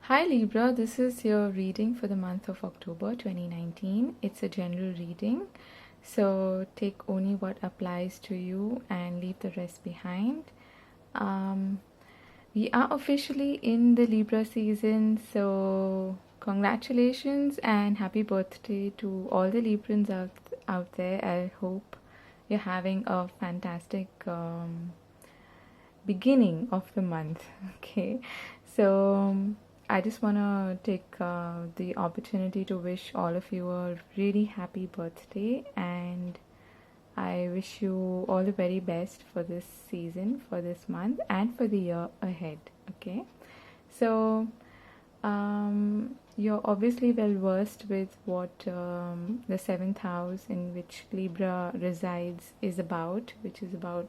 Hi Libra, this is your reading for the month of October 2019. It's a general reading, so take only what applies to you and leave the rest behind. We are officially in the Libra season, so congratulations and happy birthday to all the Librans out there. I hope you're having a fantastic beginning of the month. Okay, so I just want to take the opportunity to wish all of you a really happy birthday, and I wish you all the very best for this season, for this month, and for the year ahead. Okay, so you're obviously well versed with what the seventh house in which Libra resides is about, which is about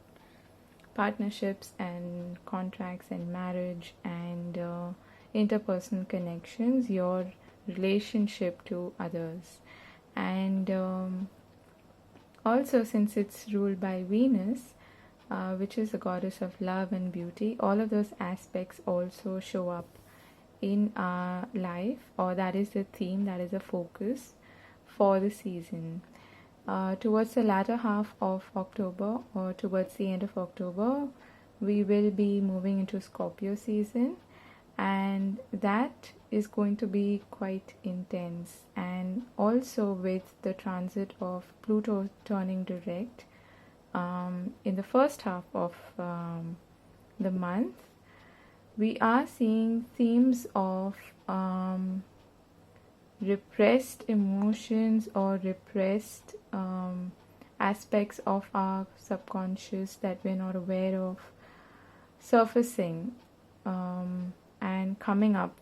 partnerships and contracts and marriage and interpersonal connections, your relationship to others. And also, since it's ruled by Venus, which is the goddess of love and beauty, all of those aspects also show up in our life, or that is the theme, that is the focus for the season. Towards the latter half of October, or towards the end of October, we will be moving into Scorpio season, and that is going to be quite intense. And also with the transit of Pluto turning direct in the first half of the month, we are seeing themes of repressed emotions or repressed aspects of our subconscious that we're not aware of surfacing and coming up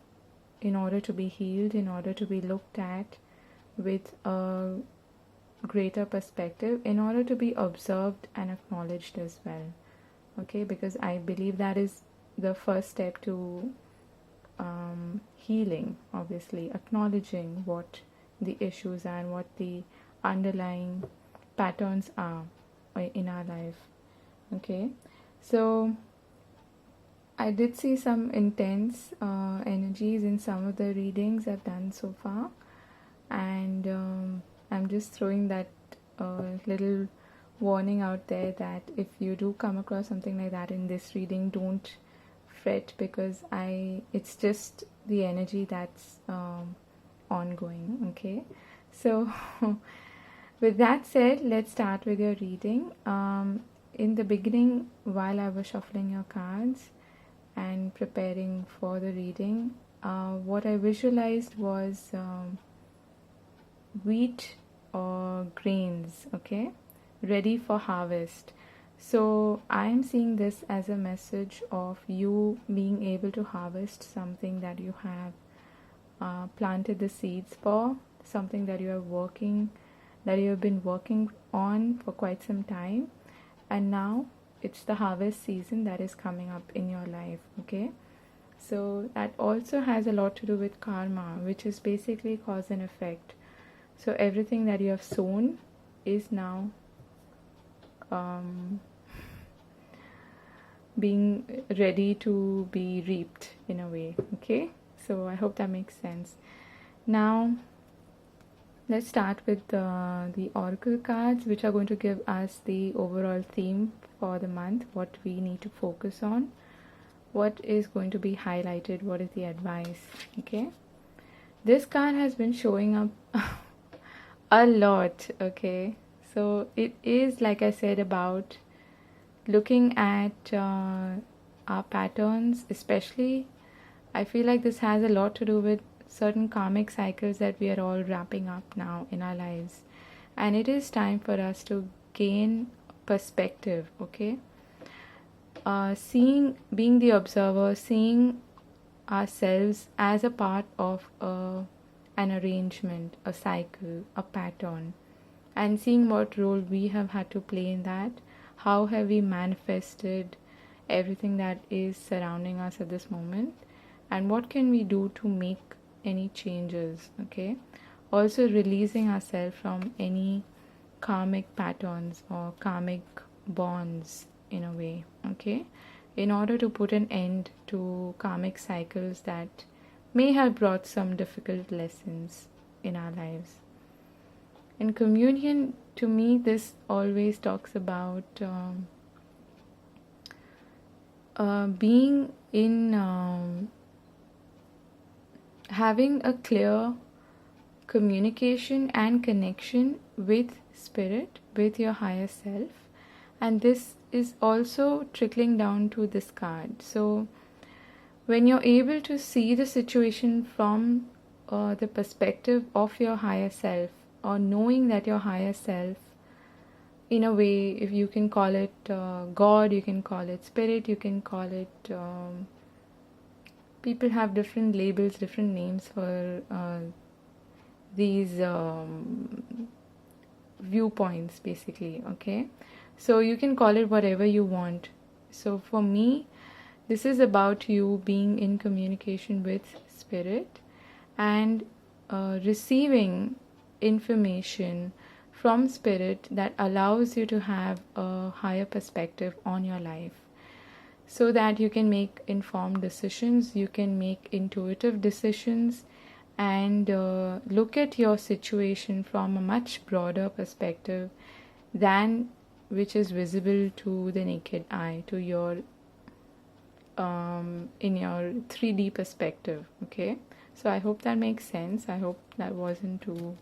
in order to be healed, in order to be looked at with a greater perspective, in order to be observed and acknowledged as well. Okay, because I believe that is the first step to healing, obviously, acknowledging what the issues are and what the underlying patterns are in our life. Okay, so I did see some intense energies in some of the readings I've done so far, and I'm just throwing that little warning out there that if you do come across something like that in this reading, don't fret, because it's just the energy that's ongoing. Okay, so with that said, let's start with your reading. In the beginning, while I was shuffling your cards and preparing for the reading, what I visualized was wheat or grains, okay, ready for harvest. So I am seeing this as a message of you being able to harvest something that you have planted the seeds for, something that you have been working on for quite some time, and now it's the harvest season that is coming up in your life. Okay, so that also has a lot to do with karma, which is basically cause and effect. So everything that you have sown is now being ready to be reaped in a way. Okay, so I hope that makes sense. Now let's start with the oracle cards, which are going to give us the overall theme for the month, what we need to focus on, what is going to be highlighted, what is the advice. Okay, this card has been showing up a lot. Okay, so it is, like I said, about looking at our patterns. Especially, I feel like this has a lot to do with certain karmic cycles that we are all wrapping up now in our lives, and it is time for us to gain perspective. Okay, being the observer, seeing ourselves as a part of an arrangement, a cycle, a pattern, and seeing what role we have had to play in that. How have we manifested everything that is surrounding us at this moment, and what can we do to make any changes. Okay, also releasing ourselves from any karmic patterns or karmic bonds in a way. Okay, in order to put an end to karmic cycles that may have brought some difficult lessons in our lives. In communion, to me, this always talks about being in having a clear communication and connection with spirit, with your higher self, and this is also trickling down to this card. So when you're able to see the situation from the perspective of your higher self, or knowing that your higher self, in a way, if you can call it God, you can call it spirit, you can call it people have different labels, different names for these viewpoints, basically. Okay, so you can call it whatever you want. So for me, this is about you being in communication with spirit and receiving information from spirit that allows you to have a higher perspective on your life, so that you can make informed decisions, you can make intuitive decisions, and look at your situation from a much broader perspective than which is visible to the naked eye, to your in your 3D perspective. Okay, so I hope that makes sense. I hope that wasn't too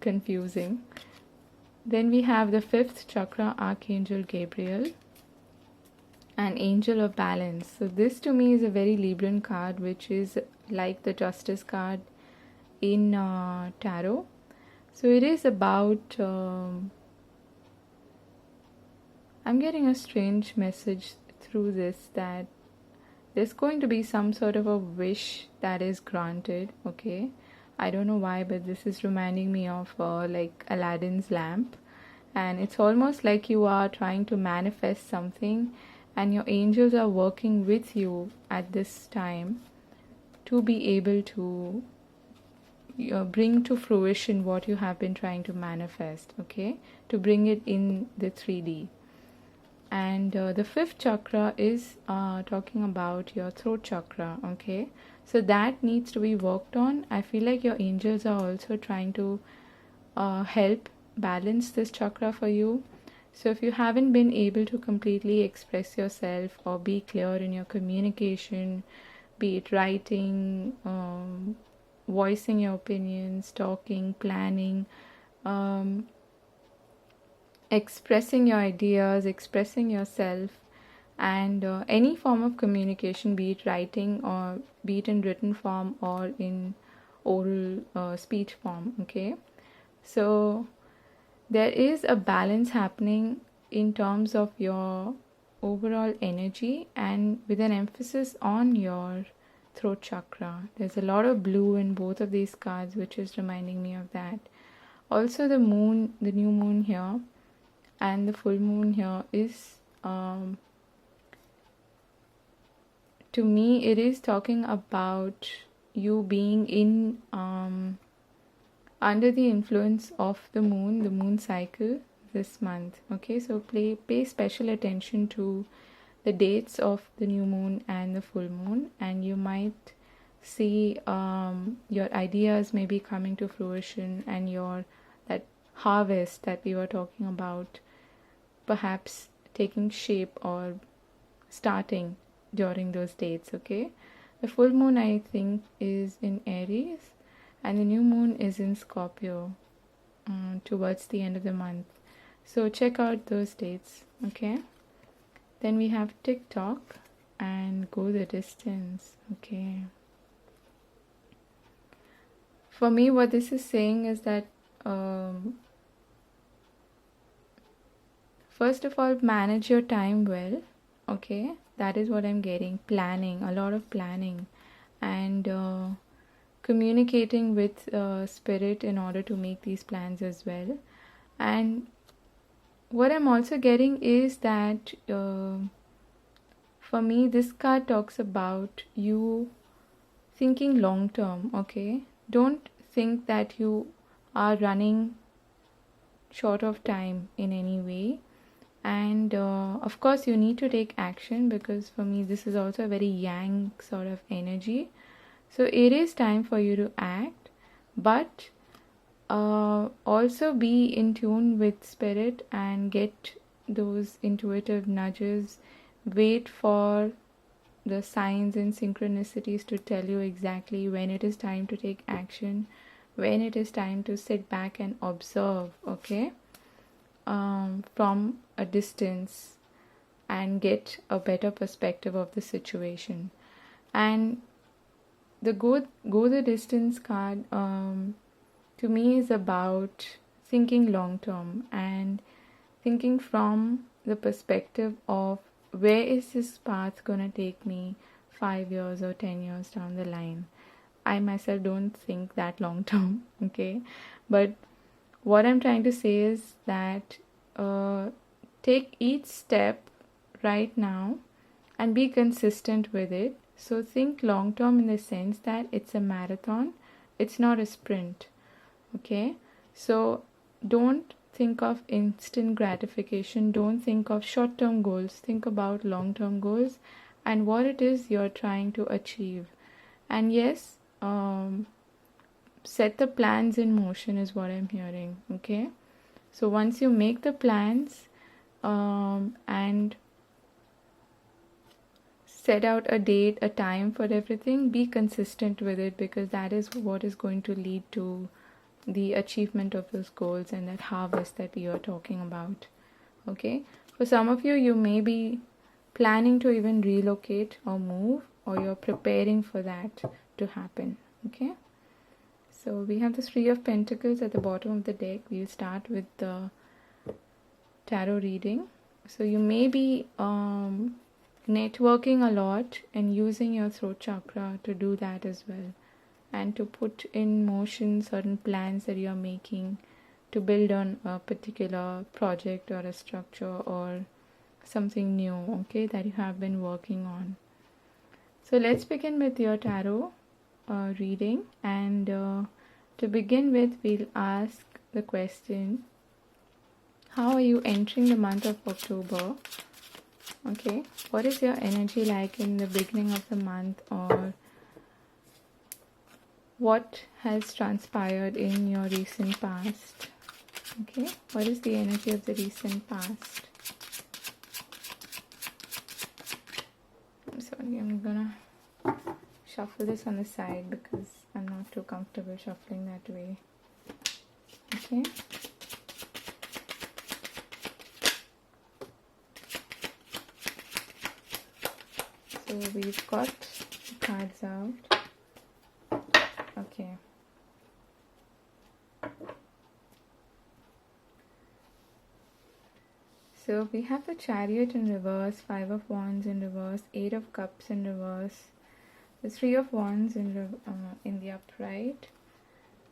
confusing. Then we have the 5th chakra, Archangel Gabriel, an angel of balance. So this to me is a very Libran card, which is like the Justice card in tarot. So it is about I'm getting a strange message through this, that there's going to be some sort of a wish that is granted. Okay, I don't know why, but this is reminding me of like Aladdin's lamp, and it's almost like you are trying to manifest something, and your angels are working with you at this time to be able to bring to fruition what you have been trying to manifest. Okay, to bring it in the 3D. And the 5th chakra is talking about your throat chakra. Okay, so that needs to be worked on. I feel like your angels are also trying to help balance this chakra for you. So if you haven't been able to completely express yourself or be clear in your communication, be it writing, voicing your opinions, talking, planning, expressing your ideas, expressing yourself, and any form of communication, be it writing or be it in written form or in oral speech form. Okay, so there is a balance happening in terms of your overall energy, and with an emphasis on your throat chakra. There's a lot of blue in both of these cards, which is reminding me of that. Also the moon, the new moon here and the full moon here is to me it is talking about you being in under the influence of the moon cycle this month. Okay, so pay special attention to the dates of the new moon and the full moon, and you might see your ideas may be coming to fruition, and your that harvest that we were talking about perhaps taking shape or starting during those dates. Okay, the full moon I think is in Aries, and the new moon is in Scorpio towards the end of the month. So check out those dates. Okay, then we have TikTok and Go the Distance. Okay, for me what this is saying is that first of all, manage your time well. Okay, that is what I'm getting. Planning, a lot of planning, and communicating with spirit in order to make these plans as well. And what I'm also getting is that for me this card talks about you thinking long term. Okay, don't think that you are running short of time in any way, And of course you need to take action, because for me this is also a very yang sort of energy. So it is time for you to act, but also be in tune with spirit and get those intuitive nudges. Wait for the signs and synchronicities to tell you exactly when it is time to take action, when it is time to sit back and observe, okay, from a distance, and get a better perspective of the situation. And the go the distance card, to me, is about thinking long term and thinking from the perspective of where is this path gonna take me 5 years or 10 years down the line. I myself don't think that long term, okay, but what I'm trying to say is that take each step right now and be consistent with it. So think long term in the sense that it's a marathon, it's not a sprint, okay? So don't think of instant gratification, don't think of short term goals, think about long term goals and what it is you're trying to achieve. And yes, set the plans in motion is what I'm hearing, okay? So once you make the plans and set out a date, a time for everything, be consistent with it, because that is what is going to lead to the achievement of those goals and that harvest that we are talking about, okay? For some of you, you may be planning to even relocate or move, or you're preparing for that to happen, okay? So we have the Three of Pentacles at the bottom of the deck. We'll start with the tarot reading. So you may be networking a lot and using your throat chakra to do that as well, and to put in motion certain plans that you are making to build on a particular project or a structure or something new, okay, that you have been working on. So let's begin with your tarot reading, and to begin with, we'll ask the question, how are you entering the month of October? Okay, what is your energy like in the beginning of the month, or what has transpired in your recent past? Okay, what is the energy of the recent past? I'm sorry, I'm gonna shuffle this on the side because I'm not too comfortable shuffling that way. Okay. So we've got the cards out. Okay. So we have the Chariot in reverse, Five of Wands in reverse, Eight of Cups in reverse, the Three of Wands in the upright,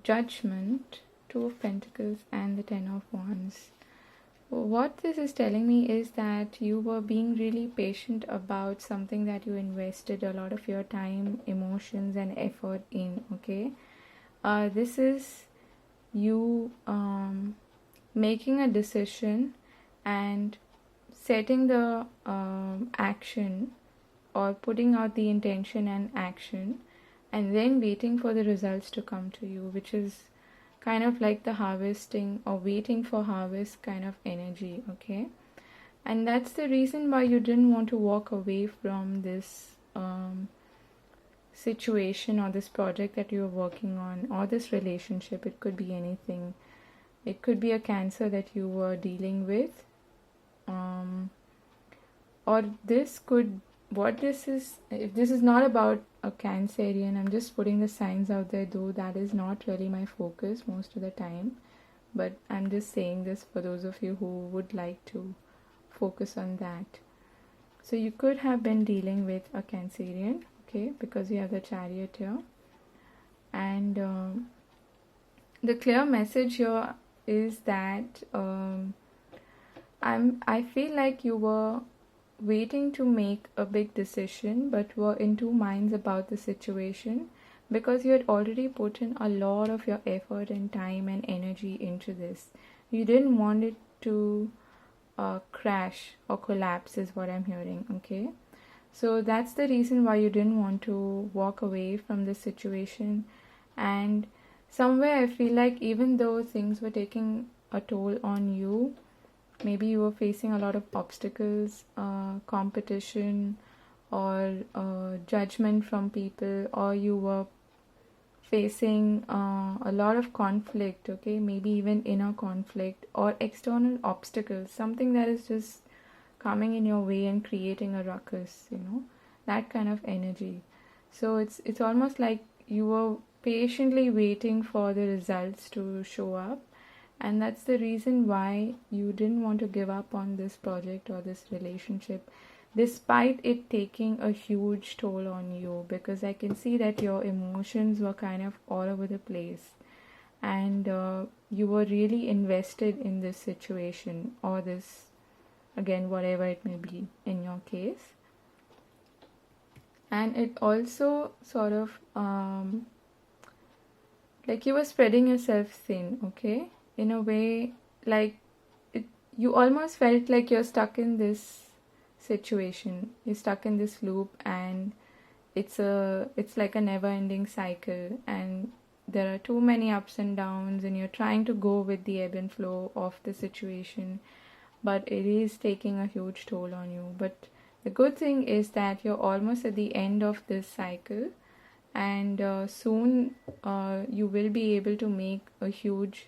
Judgment, Two of Pentacles, and the Ten of Wands. What this is telling me is that you were being really patient about something that you invested a lot of your time, emotions, and effort in, okay? This is you making a decision and setting the action, or putting out the intention and action, and then waiting for the results to come to you, which is kind of like the harvesting or waiting for harvest kind of energy, okay? And that's the reason why you didn't want to walk away from this situation or this project that you're working on, or this relationship. It could be anything. It could be a cancer that you were dealing with, or this could, what this is, if this is not about a Cancerian, I'm just putting the signs out there, though that is not really my focus most of the time, but I'm just saying this for those of you who would like to focus on that. So you could have been dealing with a Cancerian, okay, because you have the Chariot here, and the clear message here is that I feel like you were waiting to make a big decision, but were in two minds about the situation, because you had already put in a lot of your effort and time and energy into this. You didn't want it to crash or collapse is what I'm hearing. Okay, so that's the reason why you didn't want to walk away from the situation. And somewhere I feel like even though things were taking a toll on you, maybe you were facing a lot of obstacles, competition, or judgment from people, or you were facing a lot of conflict, okay, maybe even inner conflict or external obstacles, something that is just coming in your way and creating a ruckus, that kind of energy. So it's almost like you were patiently waiting for the results to show up, and that's the reason why you didn't want to give up on this project or this relationship, despite it taking a huge toll on you, because I can see that your emotions were kind of all over the place, and you were really invested in this situation, or this, again, whatever it may be in your case. And it also sort of like you were spreading yourself thin, okay, in a way, like you almost felt like you're stuck in this situation, you're stuck in this loop, and it's like a never ending cycle, and there are too many ups and downs, and you're trying to go with the ebb and flow of the situation, but it is taking a huge toll on you. But the good thing is that you're almost at the end of this cycle, and soon you will be able to make a huge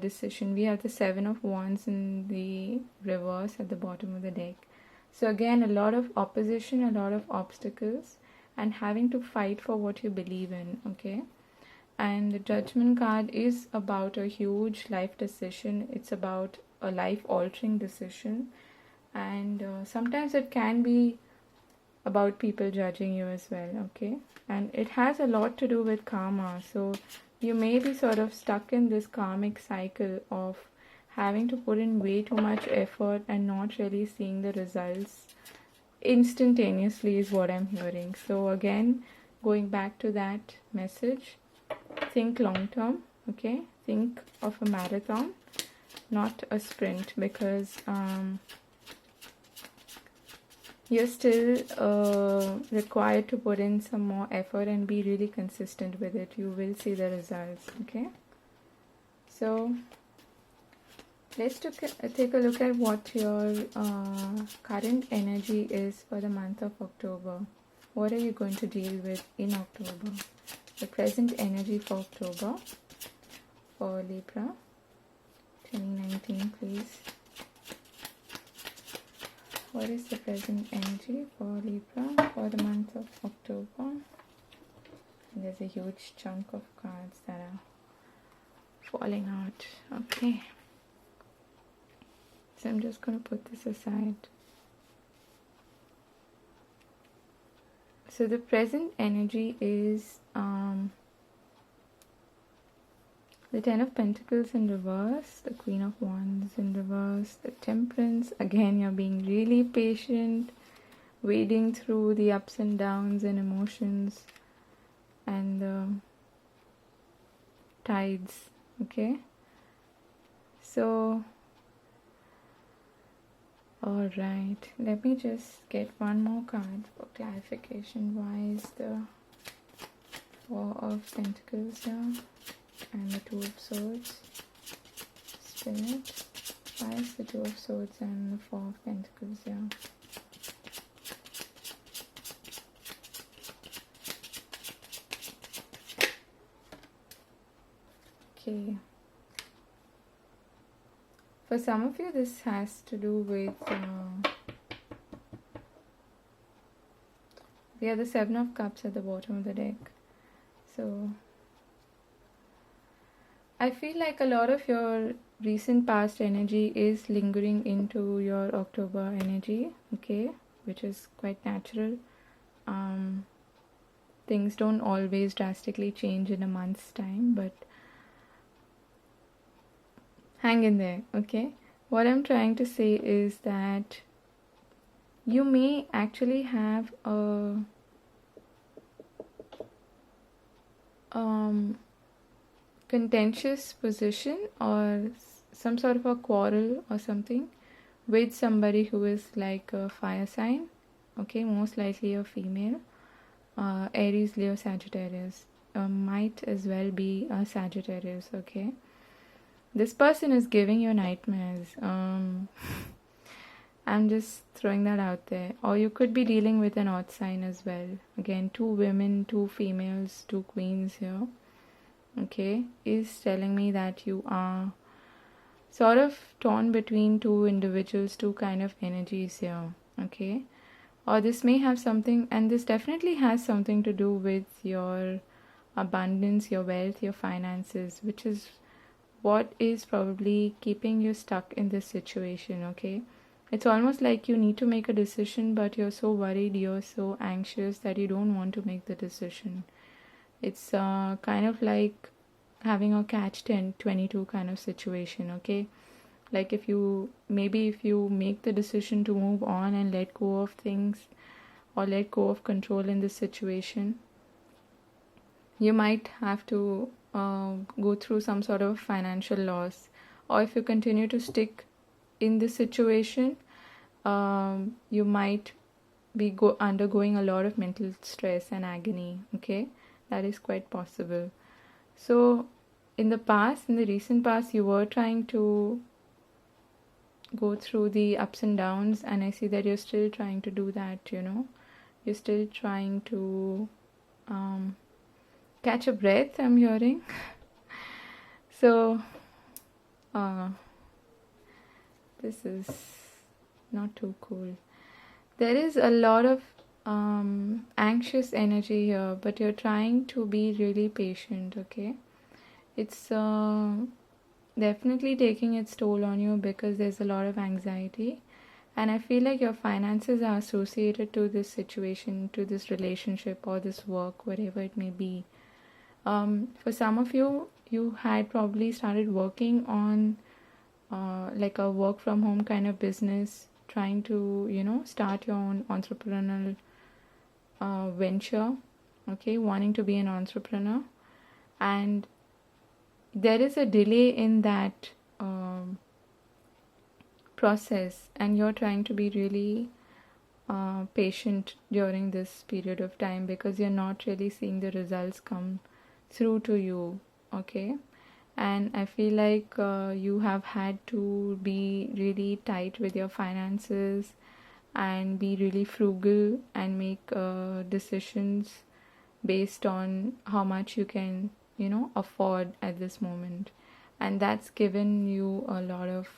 decision. We have the Seven of Wands in the reverse at the bottom of the deck. So again, a lot of opposition, a lot of obstacles, and having to fight for what you believe in, okay? And the Judgment card is about a huge life decision. It's about a life-altering decision. And sometimes it can be about people judging you as well, okay? And it has a lot to do with karma. So you may be sort of stuck in this karmic cycle of having to put in way too much effort and not really seeing the results instantaneously is what I'm hearing. So again, going back to that message, think long term, okay? Think of a marathon, not a sprint, because you're still required to put in some more effort and be really consistent with it. You will see the results, okay? So let's take a look at what your current energy is for the month of October. What are you going to deal with in October? The present energy for October for Libra 2019, please. What is the present energy for Libra for the month of October? And there's a huge chunk of cards that are falling out. Okay. So I'm just going to put this aside. So the present energy is the Ten of Pentacles in reverse, the Queen of Wands in reverse, the Temperance. Again, you're being really patient, wading through the ups and downs and emotions and the tides, okay? So, alright, let me just get one more card for clarification. Why is the Four of Pentacles here? And the Two of Swords. Spin it. Why is the Two of Swords and the Four of Pentacles here? Okay. For some of you, this has to do with we have the Seven of Cups at the bottom of the deck. So I feel like a lot of your recent past energy is lingering into your October energy, okay, which is quite natural. Things don't always drastically change in a month's time, but hang in there, okay? What I'm trying to say is that you may actually have a contentious position or some sort of a quarrel or something with somebody who is like a fire sign, okay, most likely a female, Aries, Leo, Sagittarius, might as well be a Sagittarius, okay. This person is giving you nightmares. I'm just throwing that out there. Or you could be dealing with an odd sign as well. Again, 2 women, 2 females, 2 queens here. Okay, is telling me that you are sort of torn between 2 individuals, 2 kind of energies here. Okay, or this may have something, and this definitely has something to do with your abundance, your wealth, your finances, which is what is probably keeping you stuck in this situation. Okay, it's almost like you need to make a decision, but you're so worried, you're so anxious that you don't want to make the decision. It's kind of like having a catch 10-22 kind of situation. Okay, like if you make the decision to move on and let go of things, or let go of control in this situation, you might have to go through some sort of financial loss. Or if you continue to stick in this situation, you might be undergoing a lot of mental stress and agony. Okay, that is quite possible. So in the recent past, you were trying to go through the ups and downs, and I see that you're still trying to do that. You're still trying to catch a breath, I'm hearing. So this is not too cool. There is a lot of anxious energy here, but you're trying to be really patient. Okay, it's definitely taking its toll on you because there's a lot of anxiety, and I feel like your finances are associated to this situation, to this relationship, or this work, whatever it may be. For some of you, you had probably started working on like a work from home kind of business, trying to start your own entrepreneurial venture. Okay, wanting to be an entrepreneur, and there is a delay in that process, and you're trying to be really patient during this period of time because you're not really seeing the results come through to you. Okay, and I feel like you have had to be really tight with your finances and be really frugal and make decisions based on how much you can afford at this moment, and that's given you a lot of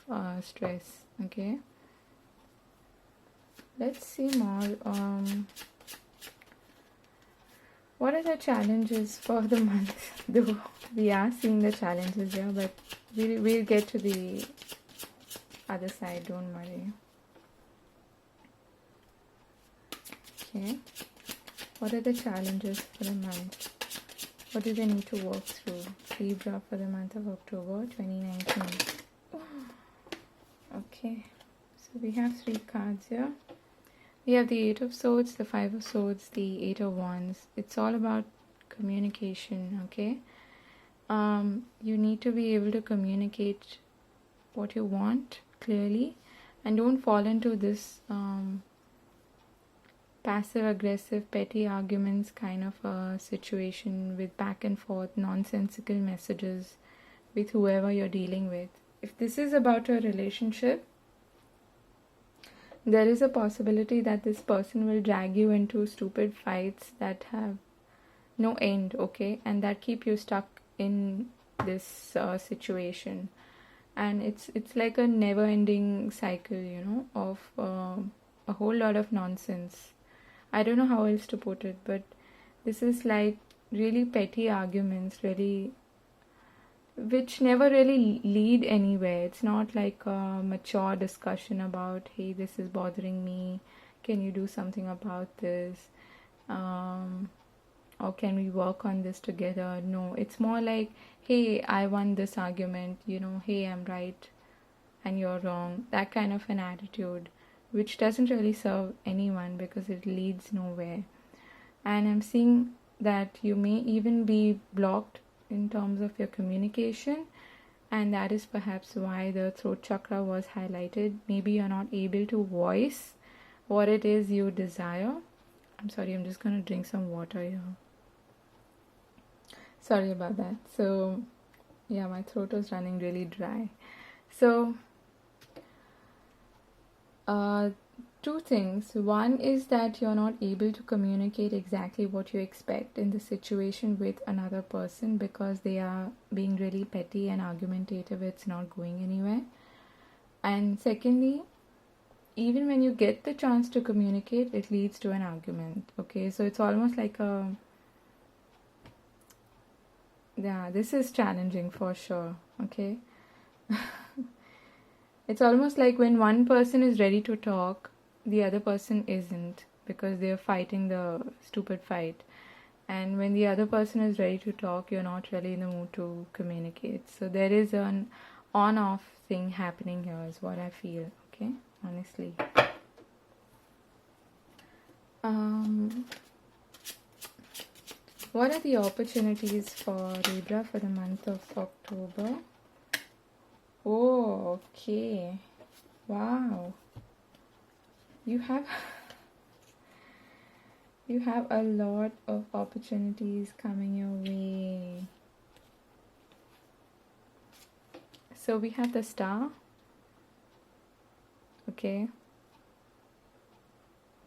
stress. Okay, let's see more. What are the challenges for the month? Though we are seeing the challenges here, but we'll get to the other side, don't worry. Okay, what are the challenges for the month? What do they need to work through? Libra for the month of October 2019. Okay, so we have 3 cards here. We have the 8 of Swords, the 5 of Swords, the 8 of Wands. It's all about communication. Okay, you need to be able to communicate what you want clearly, and don't fall into this passive aggressive petty arguments kind of a situation with back and forth nonsensical messages with whoever you're dealing with. If this is about a relationship, there is a possibility that this person will drag you into stupid fights that have no end. Okay, and that keep you stuck in this situation, and it's like a never ending cycle of a whole lot of nonsense. I don't know how else to put it, but this is like really petty arguments, really, which never really lead anywhere. It's not like a mature discussion about, hey, this is bothering me, can you do something about this, or can we work on this together? No, it's more like, hey, I won this argument, hey, I'm right and you're wrong, that kind of an attitude, which doesn't really serve anyone because it leads nowhere. And I'm seeing that you may even be blocked in terms of your communication, and that is perhaps why the throat chakra was highlighted. Maybe you're not able to voice what it is you desire. I'm sorry, I'm just going to drink some water here. Sorry about that. So yeah, my throat was running really dry. So two things. One is that you're not able to communicate exactly what you expect in the situation with another person because they are being really petty and argumentative. It's not going anywhere. And secondly, even when you get the chance to communicate, it leads to an argument. Okay, so it's almost like yeah, this is challenging for sure. Okay. It's almost like when one person is ready to talk, the other person isn't, because they're fighting the stupid fight. And when the other person is ready to talk, you're not really in the mood to communicate. So there is an on-off thing happening here, is what I feel. Okay, honestly. What are the opportunities for Libra for the month of October? Oh, okay. Wow. You have a lot of opportunities coming your way. So we have the star. Okay.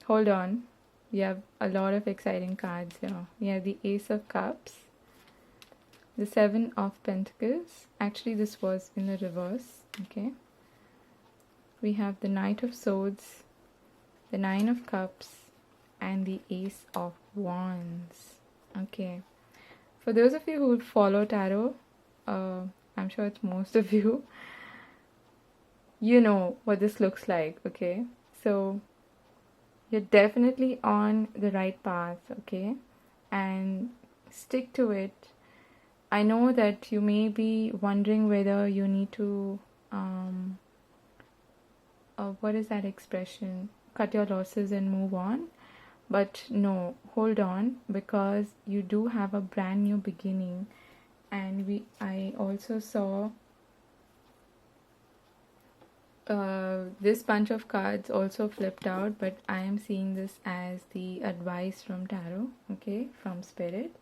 Hold on. We have a lot of exciting cards here. We have the Ace of Cups, the Seven of Pentacles. Actually, this was in the reverse. Okay. We have the Knight of Swords, the Nine of Cups, and the Ace of Wands. Okay. For those of you who follow tarot, I'm sure it's most of you, you know what this looks like. Okay. So you're definitely on the right path. Okay. And stick to it. I know that you may be wondering whether you need to what is that expression? Cut your losses and move on. But no, hold on, because you do have a brand new beginning. And I also saw this bunch of cards also flipped out, but I am seeing this as the advice from tarot, okay, from spirit.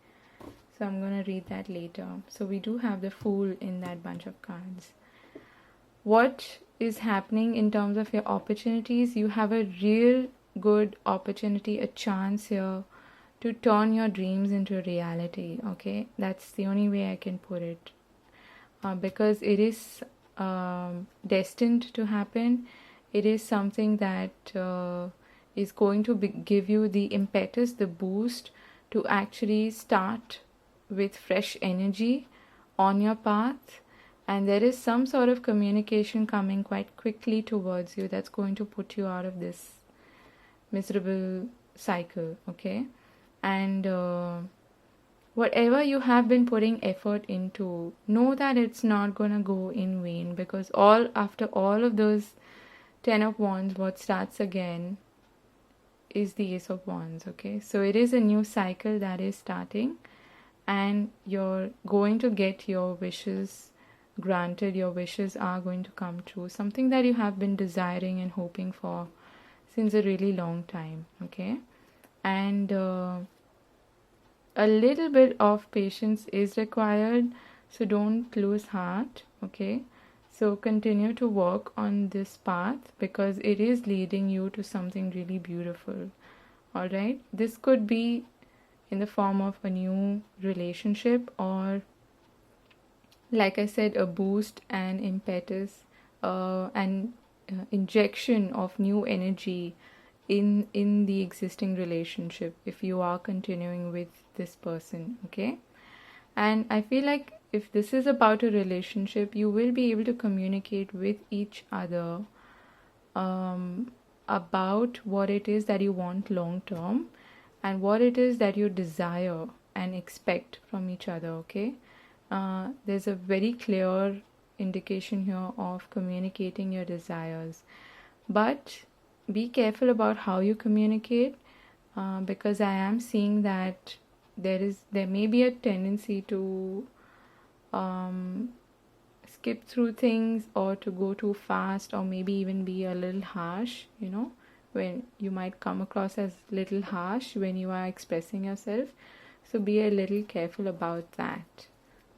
So I'm going to read that later. So we do have the Fool in that bunch of cards. What is happening in terms of your opportunities? You have a real good opportunity, a chance here to turn your dreams into reality. Okay, that's the only way I can put it, because it is destined to happen. It is something that is going to give you the impetus, the boost to actually start with fresh energy on your path. And there is some sort of communication coming quite quickly towards you that's going to put you out of this miserable cycle. Okay. And whatever you have been putting effort into, know that it's not gonna go in vain, because after all of those 10 of Wands, what starts again is the Ace of Wands. Okay, so it is a new cycle that is starting, and you're going to get your wishes granted. Your wishes are going to come true, something that you have been desiring and hoping for since a really long time. Okay, and a little bit of patience is required, so don't lose heart. Okay, so continue to work on this path, because it is leading you to something really beautiful. All right, this could be in the form of a new relationship, or like I said, a boost and impetus and injection of new energy in the existing relationship, if you are continuing with this person. Okay, and I feel like if this is about a relationship, you will be able to communicate with each other about what it is that you want long term, and what it is that you desire and expect from each other. Okay, there's a very clear indication here of communicating your desires, but be careful about how you communicate, because I am seeing that there may be a tendency to skip through things or to go too fast, or maybe even be a little harsh, when you might come across as little harsh when you are expressing yourself. So be a little careful about that.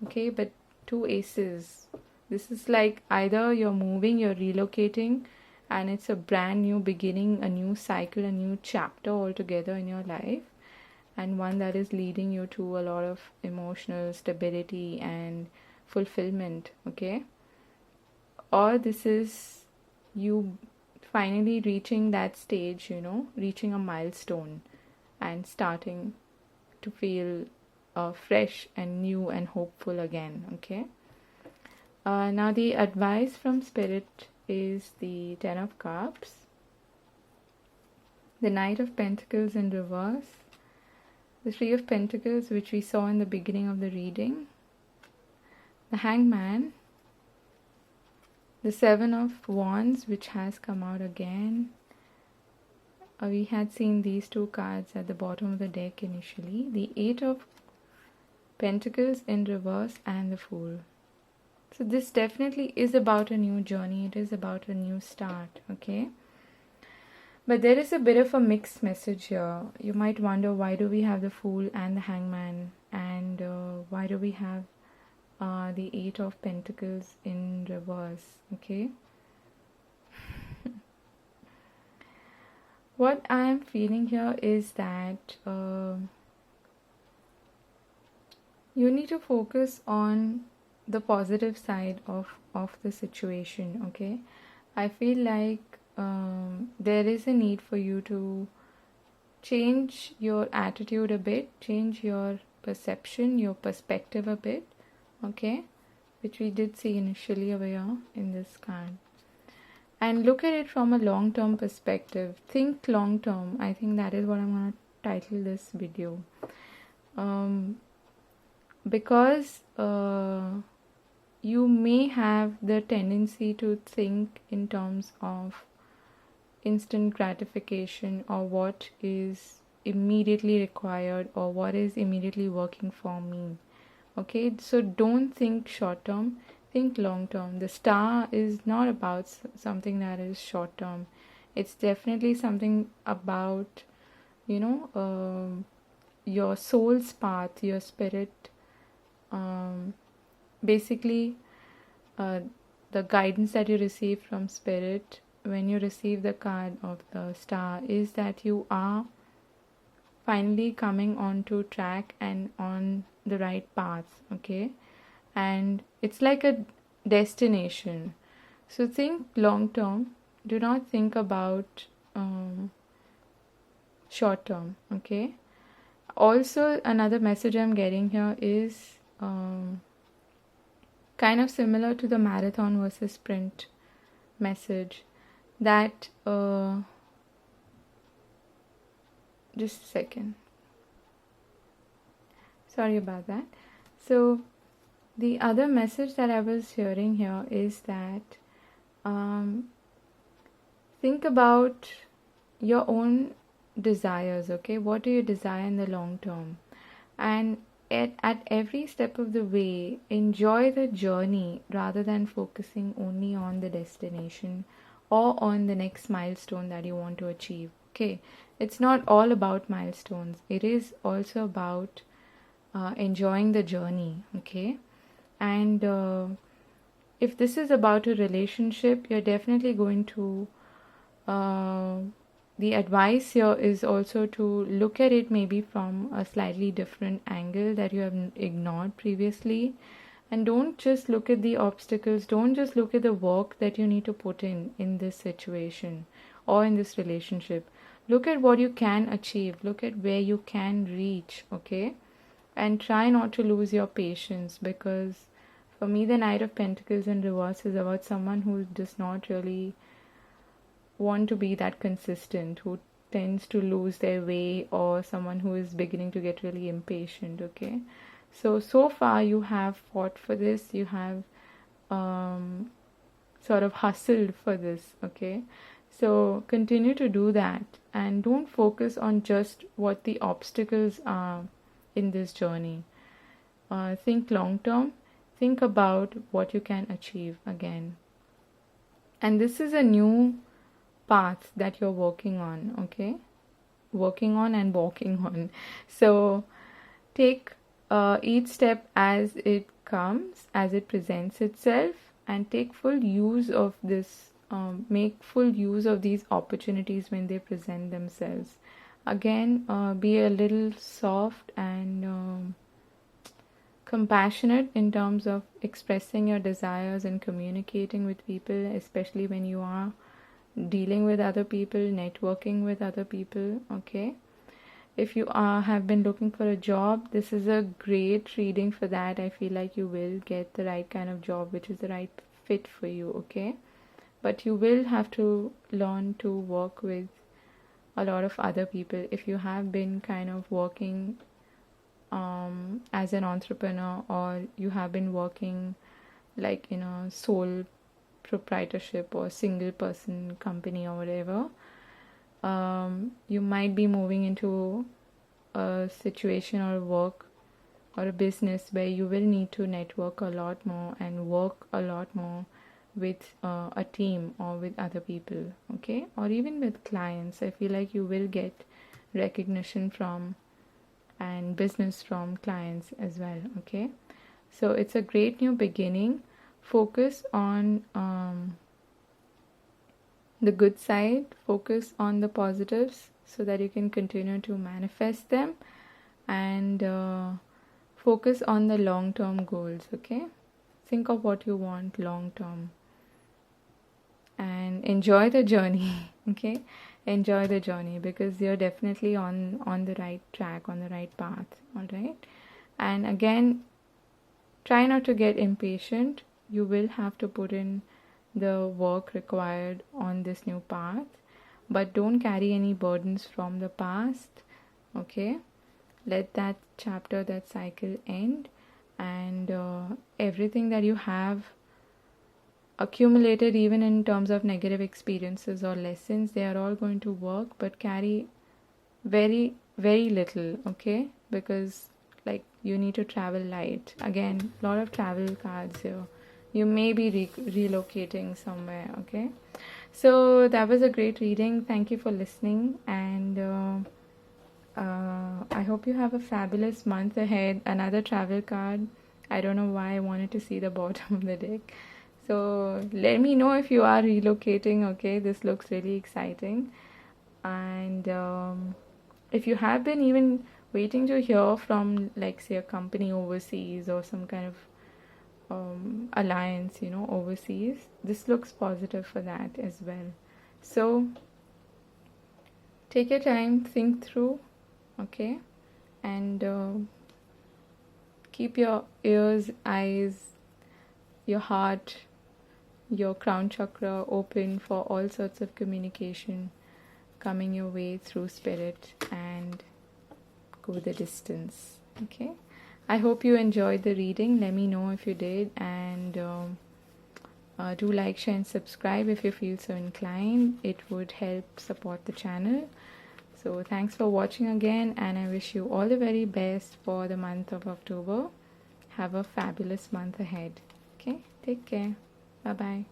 Okay, but two aces. This is like either you're moving, you're relocating, and it's a brand new beginning, a new cycle, a new chapter altogether in your life, and one that is leading you to a lot of emotional stability and fulfillment. Okay, or this is you finally reaching that stage, reaching a milestone and starting to feel fresh and new and hopeful again. Okay, now the advice from Spirit is the Ten of Cups, the Knight of Pentacles in reverse, the Three of Pentacles, which we saw in the beginning of the reading, the Hangman, the Seven of Wands, which has come out again. We had seen these two cards at the bottom of the deck initially, the Eight of Pentacles in reverse, and the Fool. So this definitely is about a new journey. It is about a new start. Okay, but there is a bit of a mixed message here. You might wonder, why do we have the Fool and the Hangman, and why do we have the Eight of Pentacles in reverse? Okay, what I am feeling here is that you need to focus on the positive side of the situation. Okay, I feel like there is a need for you to change your attitude a bit, change your perception, your perspective a bit. Okay, which we did see initially over here in this card, and look at it from a long-term perspective. Think long-term. I think that is what I'm going to title this video, because you may have the tendency to think in terms of instant gratification, or what is immediately required, or what is immediately working for me. Okay, so don't think short term, think long term. The star is not about something that is short term. It's definitely something about, your soul's path, your spirit, basically the guidance that you receive from Spirit when you receive the card of the star is that you are finally coming onto track and on the right path. Okay, and it's like a destination. So think long term, do not think about short term. Okay, also another message I'm getting here is kind of similar to the marathon versus sprint message, that just a second, sorry about that. So the other message that I was hearing here is that think about your own desires. Okay, what do you desire in the long term, and at every step of the way, enjoy the journey rather than focusing only on the destination or on the next milestone that you want to achieve. Okay, it's not all about milestones. It is also about enjoying the journey. Okay, and if this is about a relationship, you're definitely going to the advice here is also to look at it maybe from a slightly different angle that you have ignored previously, and don't just look at the obstacles, don't just look at the work that you need to put in this situation or in this relationship. Look at what you can achieve, look at where you can reach. Okay, and try not to lose your patience, because for me the Knight of Pentacles in reverse is about someone who does not really want to be that consistent, who tends to lose their way, or someone who is beginning to get really impatient. Okay, so far you have fought for this, you have sort of hustled for this. Okay, so continue to do that, and don't focus on just what the obstacles are in this journey. Think long term, think about what you can achieve again. And this is a new path that you're working on, okay? Working on and walking on. So take each step as it comes, as it presents itself, and take full use of this, make full use of these opportunities when they present themselves. Again, be a little soft and compassionate in terms of expressing your desires and communicating with people, especially when you are dealing with other people, networking with other people, okay? If you have been looking for a job, this is a great reading for that. I feel like you will get the right kind of job, which is the right fit for you, okay? But you will have to learn to work with a lot of other people. If you have been kind of working as an entrepreneur, or you have been working like in a sole proprietorship or single person company or whatever, you might be moving into a situation or work or a business where you will need to network a lot more and work a lot more with a team or with other people, okay? Or even with clients. I feel like you will get recognition from and business from clients as well, okay? So it's a great new beginning. Focus on the good side, focus on the positives so that you can continue to manifest them, and focus on the long-term goals, okay? Think of what you want long-term and enjoy the journey, okay? Enjoy the journey, because you're definitely on the right track, on the right path, all right? And again, try not to get impatient. You will have to put in the work required on this new path, but don't carry any burdens from the past, okay? Let that chapter, that cycle end, and everything that you have accumulated, even in terms of negative experiences or lessons, they are all going to work, but carry very, very little, okay? Because like you need to travel light. Again, a lot of travel cards here. You may be relocating somewhere, okay? So that was a great reading. Thank you for listening, and I hope you have a fabulous month ahead. Another travel card. I don't know why I wanted to see the bottom of the deck. So let me know if you are relocating, okay? This looks really exciting. And if you have been even waiting to hear from, like, say, a company overseas or some kind of alliance, overseas, this looks positive for that as well. So take your time, think through, okay? And keep your ears, eyes, your heart, your crown chakra open for all sorts of communication coming your way through spirit, and go the distance, okay? I hope you enjoyed the reading. Let me know if you did, and do like, share and subscribe if you feel so inclined. It would help support the channel. So thanks for watching again, and I wish you all the very best for the month of October. Have a fabulous month ahead, okay? Take care. Bye bye.